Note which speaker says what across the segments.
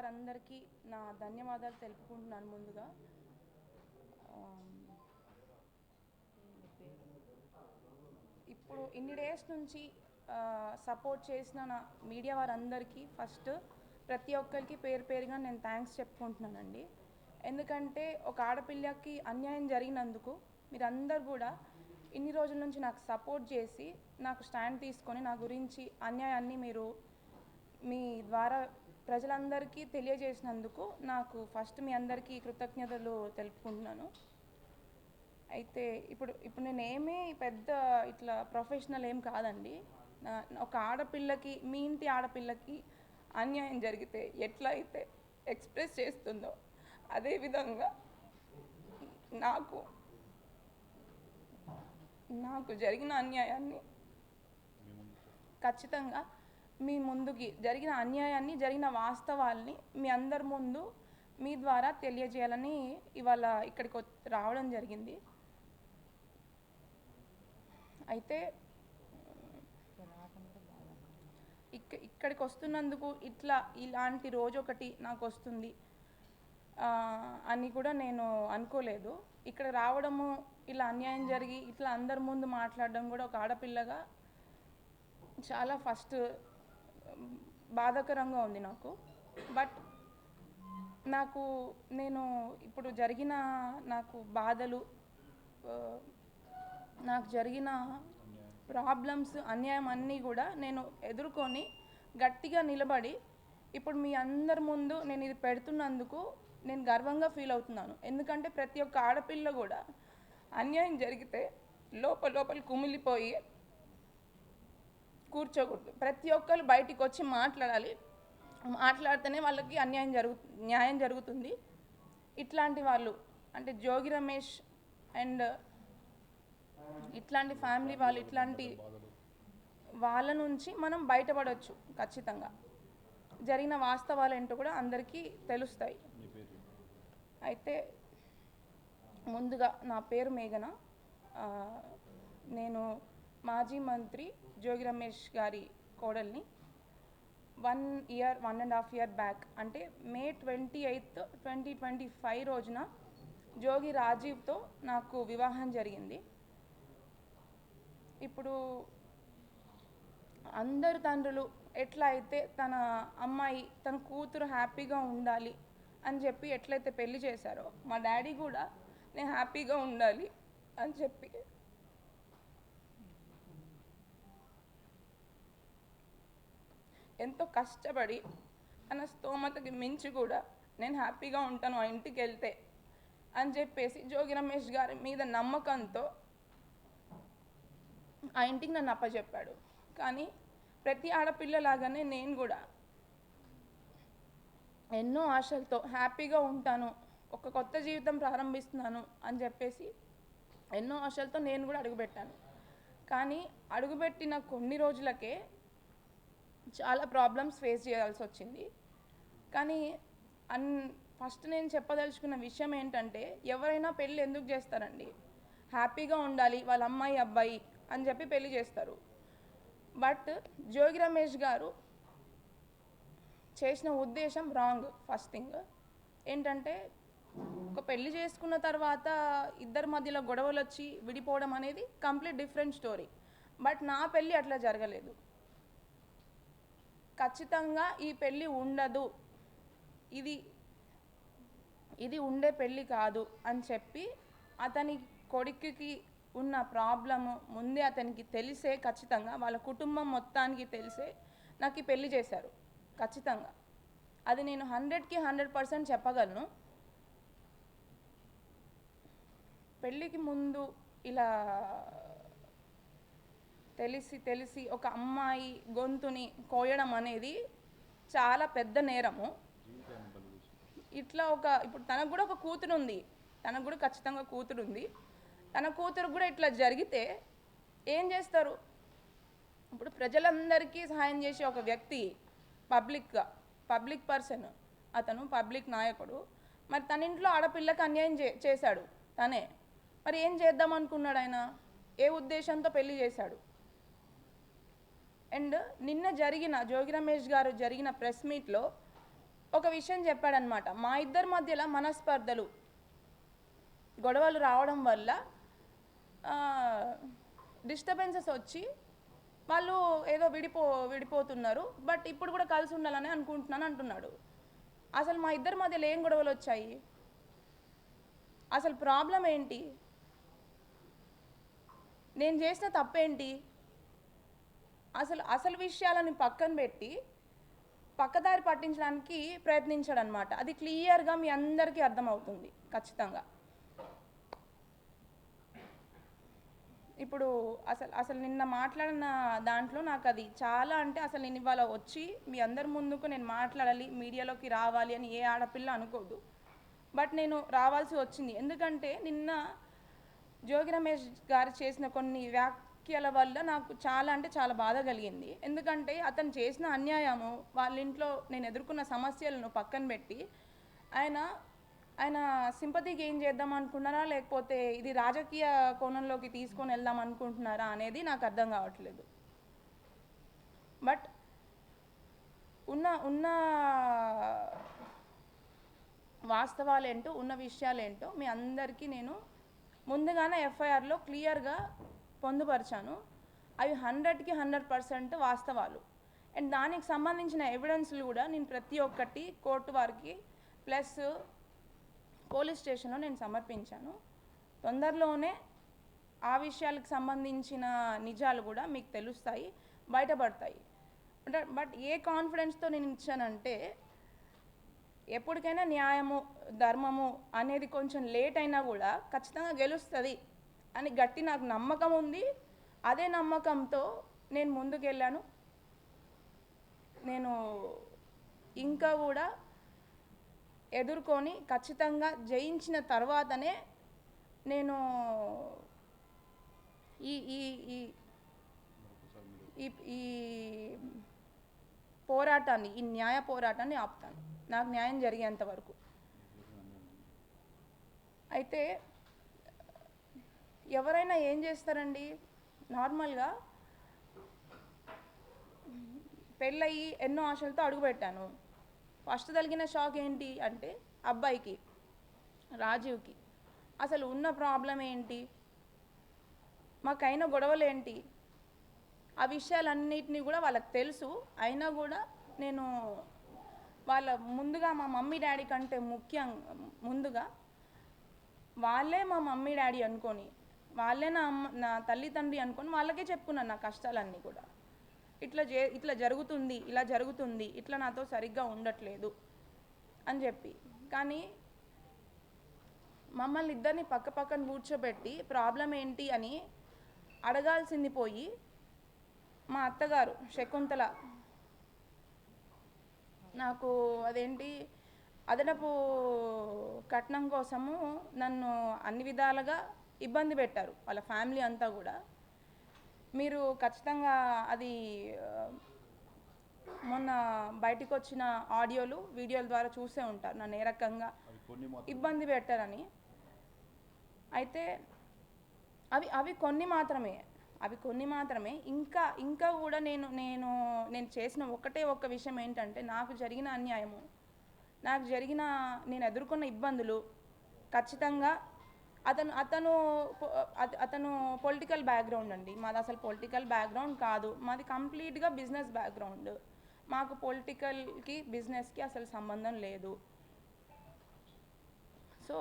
Speaker 1: వారందరికీ నా ధన్యవాదాలు తెలుపుకుంటున్నాను ముందుగా. ఇప్పుడు ఇన్ని డేస్ నుంచి సపోర్ట్ చేసిన నా మీడియా వారందరికీ ఫస్ట్ ప్రతి ఒక్కరికి పేరు పేరుగా నేను థ్యాంక్స్ చెప్పుకుంటున్నానండి. ఎందుకంటే ఒక ఆడపిల్లకి అన్యాయం జరిగినందుకు మీరందరూ కూడా ఇన్ని రోజుల నుంచి నాకు సపోర్ట్ చేసి నాకు స్టాండ్ తీసుకొని నా గురించి అన్యాయాన్ని మీరు మీ ద్వారా ప్రజలందరికీ తెలియజేసినందుకు నాకు ఫస్ట్ మీ అందరికీ కృతజ్ఞతలు తెలుపుకుంటున్నాను. అయితే ఇప్పుడు నేనేమీ పెద్ద ఇట్లా ప్రొఫెషనల్ ఏం కాదండి. ఒక ఆడపిల్లకి, మీ ఇంటి ఆడపిల్లకి అన్యాయం జరిగితే ఎట్లా అయితే ఎక్స్ప్రెస్ చేస్తుందో అదేవిధంగా నాకు జరిగిన అన్యాయాన్ని ఖచ్చితంగా మీ ముందుకి జరిగిన అన్యాయాన్ని, జరిగిన వాస్తవాల్ని మీ అందరి ముందు మీ ద్వారా తెలియజేయాలని ఇవాళ ఇక్కడికి రావడం జరిగింది. అయితే ఇక్కడికి వస్తున్నందుకు ఇలాంటి రోజు ఒకటి నాకు వస్తుంది అని కూడా నేను అనుకోలేదు. ఇక్కడ రావడము, ఇలా అన్యాయం జరిగి ఇట్లా అందరి ముందు మాట్లాడడం కూడా ఒక ఆడపిల్లగా చాలా ఫస్ట్ బాధాకరంగా ఉంది నాకు. బట్ నేను ఇప్పుడు జరిగిన నాకు బాధలు, నాకు జరిగిన ప్రాబ్లమ్స్, అన్యాయం అన్నీ కూడా నేను ఎదుర్కొని గట్టిగా నిలబడి ఇప్పుడు మీ అందరి ముందు నేను ఇది పెడుతున్నందుకు నేను గర్వంగా ఫీల్ అవుతున్నాను. ఎందుకంటే ప్రతి ఒక్క ఆడపిల్ల కూడా అన్యాయం జరిగితే లోపల కుమిలిపోయి కూర్చోకూడదు. ప్రతి ఒక్కరు బయటికి వచ్చి మాట్లాడాలి. మాట్లాడితేనే వాళ్ళకి న్యాయం జరుగుతుంది. ఇట్లాంటి వాళ్ళు అంటే జోగి రమేష్ అండ్ ఇట్లాంటి ఫ్యామిలీ వాళ్ళు, ఇట్లాంటి వాళ్ళ నుంచి మనం బయటపడవచ్చు. ఖచ్చితంగా జరిగిన వాస్తవాలు ఏంటో కూడా అందరికీ తెలుస్తాయి. అయితే ముందుగా నా పేరు మేఘన. నేను మాజీ మంత్రి జోగి రమేష్ గారి కోడల్ని. 1.5 year బ్యాక్ అంటే May 28, 2025 రోజున జోగి రాజీవ్తో నాకు వివాహం జరిగింది. ఇప్పుడు అందరు తండ్రులు ఎట్లా అయితే తన అమ్మాయి, తన కూతురు హ్యాపీగా ఉండాలి అని చెప్పి ఎట్లయితే పెళ్లి చేశారో, మా డాడీ కూడా నేను హ్యాపీగా ఉండాలి అని చెప్పి ఎంతో కష్టపడి తన స్తోమతకి మించి కూడా నేను హ్యాపీగా ఉంటాను ఆ ఇంటికి వెళ్తే అని చెప్పేసి జోగి రమేష్ గారి మీద నమ్మకంతో ఆ ఇంటికి నన్ను అప్పచెప్పాడు. కానీ ప్రతి ఆడపిల్లలాగానే నేను కూడా ఎన్నో ఆశలతో హ్యాపీగా ఉంటాను, ఒక కొత్త జీవితం ప్రారంభిస్తున్నాను అని చెప్పేసి ఎన్నో ఆశలతో నేను కూడా అడుగుపెట్టాను. కానీ అడుగుపెట్టిన కొన్ని రోజులకే చాలా ప్రాబ్లమ్స్ ఫేస్ చేయాల్సి వచ్చింది. కానీ ఫస్ట్ నేను చెప్పదలుచుకున్న విషయం ఏంటంటే, ఎవరైనా పెళ్ళి ఎందుకు చేస్తారండి? హ్యాపీగా ఉండాలి వాళ్ళ అమ్మాయి అబ్బాయి అని చెప్పి పెళ్లి చేస్తారు. బట్ జోగి రమేష్ గారు చేసిన ఉద్దేశం రాంగ్. ఫస్ట్ థింగ్ ఏంటంటే, ఒక పెళ్లి చేసుకున్న తర్వాత ఇద్దరి మధ్యలో గొడవలు వచ్చి విడిపోవడం అనేది కంప్లీట్ డిఫరెంట్ స్టోరీ. బట్ నా పెళ్ళి అట్లా జరగలేదు. ఖచ్చితంగా ఈ పెళ్ళి ఉండదు, ఇది ఉండే పెళ్ళి కాదు అని చెప్పి అతని కొడుకుకి ఉన్న ప్రాబ్లము ముందే అతనికి తెలిసే, ఖచ్చితంగా వాళ్ళ కుటుంబం మొత్తానికి తెలిసే నాకు ఈ పెళ్ళి చేశారు. ఖచ్చితంగా అది నేను 100కి 100% చెప్పగలను. పెళ్ళికి ముందు ఇలా తెలిసి ఒక అమ్మాయి గొంతుని కోయడం అనేది చాలా పెద్ద నేరము. ఇట్లా ఇప్పుడు తనకు కూడా ఒక కూతురు ఉంది, తనకు కూడా ఖచ్చితంగా కూతురు ఉంది. తన కూతురు కూడా ఇట్లా జరిగితే ఏం చేస్తారు? ఇప్పుడు ప్రజలందరికీ సహాయం చేసే ఒక వ్యక్తి, పబ్లిక్ పర్సన్, అతను పబ్లిక్ నాయకుడు. మరి తన ఇంట్లో ఆడపిల్లకి అన్యాయం చేశాడు తనే. మరి ఏం చేద్దాం అనుకున్నాడు ఆయన? ఏ ఉద్దేశంతో పెళ్లి చేశాడు? అండ్ నిన్న జోగి రమేష్ గారు జరిగిన ప్రెస్ మీట్లో ఒక విషయం చెప్పాడనమాట. మా ఇద్దరి మధ్యలో మనస్పర్ధలు గొడవలు రావడం వల్ల డిస్టర్బెన్సెస్ వచ్చి వాళ్ళు ఏదో విడిపోతున్నారు, బట్ ఇప్పుడు కూడా కలిసి ఉండాలని అనుకుంటున్నాను అంటున్నాడు. అసలు మా ఇద్దరి మధ్యలో ఏం గొడవలు వచ్చాయి? అసలు ప్రాబ్లం ఏంటి? నేను చేసిన తప్పేంటి? అసలు విషయాలను పక్కన పెట్టి పక్కదారి పట్టించడానికి ప్రయత్నించాడనమాట. అది క్లియర్గా మీ అందరికీ అర్థమవుతుంది ఖచ్చితంగా. ఇప్పుడు అసలు నిన్న మాట్లాడిన దాంట్లో నాకు అది చాలా, అంటే అసలు నేను ఇవాళ వచ్చి మీ అందరి ముందుకు నేను మాట్లాడాలి, మీడియాలోకి రావాలి అని ఏ ఆడపిల్ల అనుకోదు. బట్ నేను రావాల్సి వచ్చింది. ఎందుకంటే నిన్న జోగి రమేష్ గారు చేసిన కొన్ని వ్యాఖ్యల వల్ల నాకు చాలా, అంటే చాలా బాధ కలిగింది. ఎందుకంటే అతను చేసిన అన్యాయము, వాళ్ళ ఇంట్లో నేను ఎదుర్కొన్న సమస్యలను పక్కన పెట్టి ఆయన సింపతి గెయిన్ చేద్దాం అనుకున్నారా, లేకపోతే ఇది రాజకీయ కోణంలోకి తీసుకొని వెళ్దాం అనుకుంటున్నారా అనేది నాకు అర్థం కావట్లేదు. బట్ ఉన్న వాస్తవాలేంటో, ఉన్న విషయాలేంటో మీ అందరికీ నేను ముందుగానే ఎఫ్ఐఆర్లో క్లియర్గా పొందుపరిచాను. అవి 100కి 100% వాస్తవాలు. అండ్ దానికి సంబంధించిన ఎవిడెన్స్లు కూడా నేను ప్రతి ఒక్కటి కోర్టు వారికి ప్లస్ పోలీస్ స్టేషన్లో నేను సమర్పించాను. తొందరలోనే ఆ విషయాలకు సంబంధించిన నిజాలు కూడా మీకు తెలుస్తాయి, బయటపడతాయి. బట్ ఏ కాన్ఫిడెన్స్తో నేను ఇచ్చానంటే, ఎప్పటికైనా న్యాయము ధర్మము అనేది కొంచెం లేట్ అయినా కూడా ఖచ్చితంగా గెలుస్తుంది అని గట్టి నాకు నమ్మకం ఉంది. అదే నమ్మకంతో నేను ముందుకెళ్ళాను. నేను ఇంకా కూడా ఎదుర్కొని ఖచ్చితంగా జయించిన తర్వాతనే నేను ఈ ఈ ఈ ఈ పోరాటాన్ని, ఈ న్యాయ పోరాటాన్ని ఆపుతాను, నాకు న్యాయం జరిగేంత వరకు. అయితే ఎవరైనా ఏం చేస్తారండి, నార్మల్గా పెళ్ళయి ఎన్నో ఆశలతో అడుగుపెట్టాను. ఫస్ట్ తగిలిన షాక్ ఏంటి అంటే, అబ్బాయికి రాజీవ్కి అసలు ఉన్న ప్రాబ్లం ఏంటి, మాకైనా గొడవలు ఏంటి, ఆ విషయాలన్నిటినీ కూడా వాళ్ళకి తెలుసు. అయినా కూడా నేను ముందుగా మా మమ్మీ డాడీ కంటే ముందుగా వాళ్ళే మా మమ్మీ డాడీ అనుకొని, వాళ్ళే నా తల్లిదండ్రి అనుకొని వాళ్ళకే చెప్పుకున్నాను నా కష్టాలన్నీ కూడా. ఇట్లా జరుగుతుంది, ఇలా జరుగుతుంది, ఇట్లా నాతో సరిగ్గా ఉండట్లేదు అని చెప్పి. కానీ మమ్మల్ని ఇద్దరిని పక్కన కూర్చోబెట్టి ప్రాబ్లం ఏంటి అని అడగాల్సింది పోయి, మా అత్తగారు శకుంతల నాకు అదేంటి అదనపు కట్నం కోసము నన్ను అన్ని విధాలుగా ఇబ్బంది పెట్టారు, వాళ్ళ ఫ్యామిలీ అంతా కూడా. మీరు ఖచ్చితంగా అది మొన్న బయటకు వచ్చిన ఆడియోలు వీడియోల ద్వారా చూసే ఉంటారు, నన్ను ఏ రకంగా ఇబ్బంది పెట్టారని. అయితే అవి కొన్ని మాత్రమే. ఇంకా కూడా నేను చేసిన ఒక్క విషయం ఏంటంటే, నాకు జరిగిన అన్యాయము, నేను ఎదుర్కొన్న ఇబ్బందులు ఖచ్చితంగా అతను పొలిటికల్ బ్యాక్గ్రౌండ్ అండి. మాది అసలు పొలిటికల్ బ్యాక్గ్రౌండ్ కాదు, మాది కంప్లీట్గా బిజినెస్ బ్యాక్గ్రౌండ్. మాకు పొలిటికల్కి బిజినెస్కి అసలు సంబంధం లేదు. సో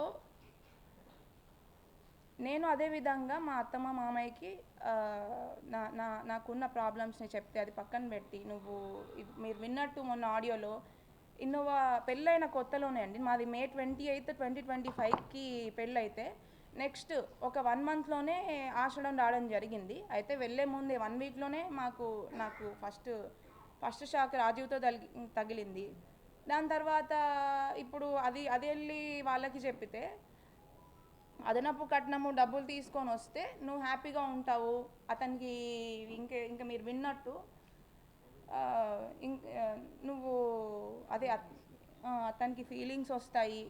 Speaker 1: నేను అదేవిధంగా మా అత్తమ్మ మామయ్యకి నాకున్న ప్రాబ్లమ్స్ని చెప్తే అది పక్కన పెట్టి, మీరు విన్నట్టు మొన్న ఆడియోలో ఇన్నోవా పెళ్ళైన కొత్తలోనే అండి, మాది May 28, 2025కి పెళ్ళైతే నెక్స్ట్ ఒక 1 monthలోనే ఆషాఢం రావడం జరిగింది. అయితే వెళ్ళే ముందే 1 weekలోనే నాకు ఫస్ట్ షాక్ రాజీవ్తో తగిలింది. దాని తర్వాత ఇప్పుడు అది వెళ్ళి వాళ్ళకి చెప్పితే, అదనపు కట్నము డబ్బులు తీసుకొని వస్తే నువ్వు హ్యాపీగా ఉంటావు, అతనికి ఇంకా మీరు విన్నట్టు నువ్వు అతనికి ఫీలింగ్స్ వస్తాయి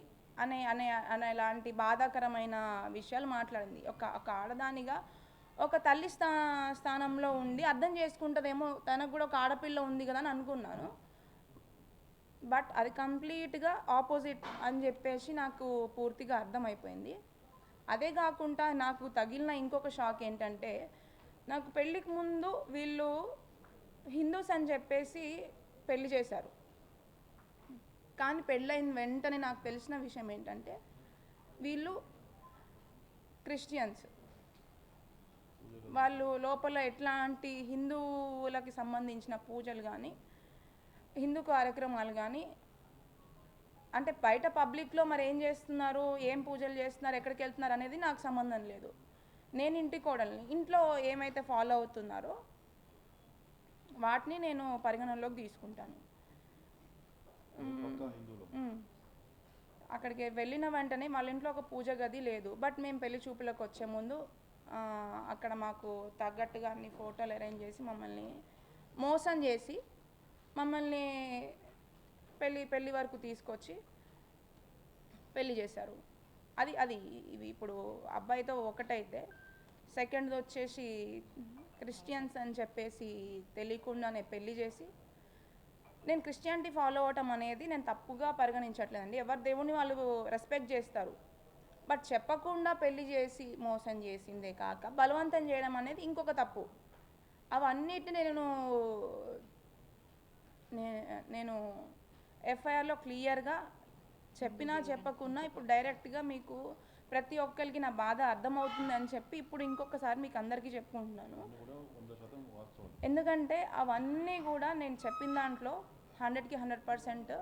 Speaker 1: అనేలాంటి బాధాకరమైన విషయాలు మాట్లాడింది. ఒక ఆడదానిగా ఒక తల్లి స్థానంలో ఉండి అర్థం చేసుకుంటుందేమో, తనకు కూడా ఒక ఆడపిల్ల ఉంది కదా అని అనుకున్నాను. బట్ అది కంప్లీట్గా ఆపోజిట్ అని చెప్పేసి నాకు పూర్తిగా అర్థమైపోయింది. అదే కాకుండా నాకు తగిలిన ఇంకొక షాక్ ఏంటంటే, నాకు పెళ్ళికి ముందు వీళ్ళు హిందూస్ అని చెప్పేసి పెళ్లి చేశారు. కానీ పెళ్ళైన వెంటనే నాకు తెలిసిన విషయం ఏంటంటే వీళ్ళు క్రిస్టియన్స్. వాళ్ళు లోపల ఎట్లాంటి హిందువులకి సంబంధించిన పూజలు కానీ హిందూ కార్యక్రమాలు కానీ, అంటే బయట పబ్లిక్లో మరి ఏం చేస్తున్నారు, ఏం పూజలు చేస్తున్నారు, ఎక్కడికి వెళ్తున్నారు అనేది నాకు సంబంధం లేదు. నేను ఇంటి కోడల్ని, ఇంట్లో ఏమైతే ఫాలో అవుతున్నారో వాటిని నేను పరిగణనలోకి తీసుకుంటాను. అక్కడికి వెళ్ళిన వెంటనే వాళ్ళ ఇంట్లో ఒక పూజ గది లేదు. బట్ మేము పెళ్లి చూపులకు వచ్చే ముందు అక్కడ మాకు తగ్గట్టుగా అన్ని ఫోటోలు అరేంజ్ చేసి మమ్మల్ని మోసం చేసి మమ్మల్ని పెళ్ళి వరకు తీసుకొచ్చి పెళ్లి చేశారు. అది ఇవి ఇప్పుడు అబ్బాయితో ఒకటైతే, సెకండ్ది వచ్చేసి క్రిస్టియన్స్ అని చెప్పేసి తెలియకుండానే పెళ్లి చేసి, నేను క్రిస్టియానిటీ ఫాలో అవ్వటం అనేది నేను తప్పుగా పరిగణించట్లేదండి. ఎవరి దేవుని వాళ్ళు రెస్పెక్ట్ చేస్తారు. బట్ చెప్పకుండా పెళ్లి చేసి మోసం చేసిందే కాక బలవంతం చేయడం అనేది ఇంకొక తప్పు. అవన్నిటిని నేను ఎఫ్ఐఆర్లో క్లియర్గా చెప్పినా చెప్పకున్నా ఇప్పుడు డైరెక్ట్గా మీకు ప్రతి ఒక్కరికి నా బాధ అర్థమవుతుంది అని చెప్పి ఇప్పుడు ఇంకొకసారి మీకు అందరికీ చెప్పుకుంటున్నాను. ఎందుకంటే అవన్నీ కూడా నేను చెప్పిన దాంట్లో 100కి 100%